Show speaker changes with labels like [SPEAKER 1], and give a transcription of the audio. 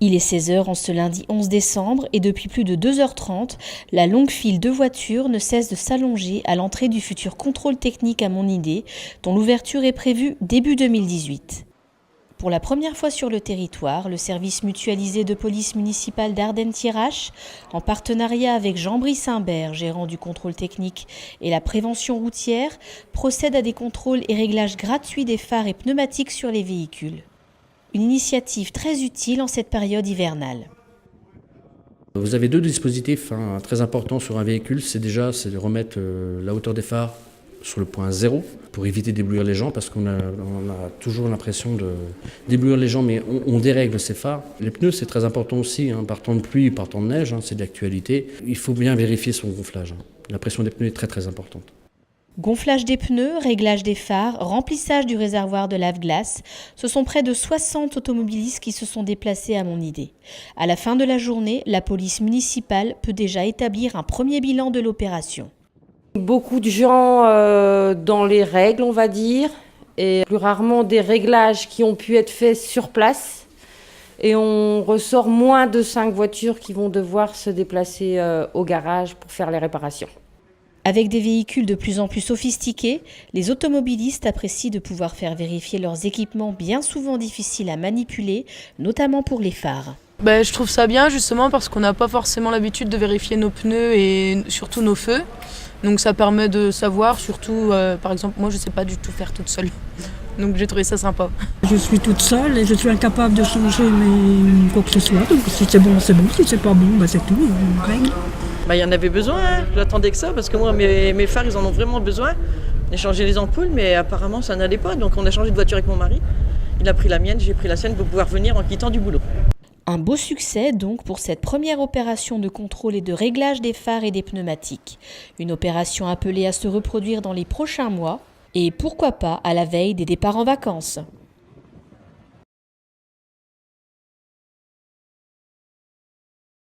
[SPEAKER 1] Il est 16 h en ce lundi 11 décembre et depuis plus de 2 h 30, la longue file de voitures ne cesse de s'allonger à l'entrée du futur contrôle technique à Monidé, dont l'ouverture est prévue début 2018. Pour la première fois sur le territoire, le service mutualisé de police municipale d'Ardennes-Thiérache, en partenariat avec Jean-Brice Imbert, gérant du contrôle technique et la prévention routière, procède à des contrôles et réglages gratuits des phares et pneumatiques sur les véhicules. Une initiative très utile en cette période hivernale.
[SPEAKER 2] Vous avez deux dispositifs très importants sur un véhicule. C'est de remettre la hauteur des phares sur le point zéro pour éviter d'éblouir les gens, parce qu'on a toujours l'impression de d'éblouir les gens, mais on dérègle ces phares. Les pneus, c'est très important aussi, par temps de pluie, par temps de neige, c'est de l'actualité. Il faut bien vérifier son gonflage. La pression des pneus est très très importante.
[SPEAKER 1] Gonflage des pneus, réglage des phares, remplissage du réservoir de lave-glace, ce sont près de 60 automobilistes qui se sont déplacés à Monidé. À la fin de la journée, la police municipale peut déjà établir un premier bilan de l'opération.
[SPEAKER 3] Beaucoup de gens dans les règles, on va dire, et plus rarement des réglages qui ont pu être faits sur place. Et on ressort moins de 5 voitures qui vont devoir se déplacer au garage pour faire les réparations.
[SPEAKER 1] Avec des véhicules de plus en plus sophistiqués, les automobilistes apprécient de pouvoir faire vérifier leurs équipements bien souvent difficiles à manipuler, notamment pour les phares.
[SPEAKER 4] Je trouve ça bien justement parce qu'on n'a pas forcément l'habitude de vérifier nos pneus et surtout nos feux. Donc ça permet de savoir, surtout par exemple moi je ne sais pas du tout faire toute seule. Donc j'ai trouvé ça sympa.
[SPEAKER 5] Je suis toute seule et je suis incapable de changer quoi que ce soit. Donc si c'est bon, c'est bon. Si c'est pas bon, c'est tout, on règle.
[SPEAKER 6] Il y en avait besoin, j'attendais que ça, parce que moi, mes phares, ils en ont vraiment besoin. J'ai changé les ampoules, mais apparemment, ça n'allait pas. Donc on a changé de voiture avec mon mari. Il a pris la mienne, j'ai pris la sienne pour pouvoir venir en quittant du boulot.
[SPEAKER 1] Un beau succès donc pour cette première opération de contrôle et de réglage des phares et des pneumatiques. Une opération appelée à se reproduire dans les prochains mois et pourquoi pas à la veille des départs en vacances.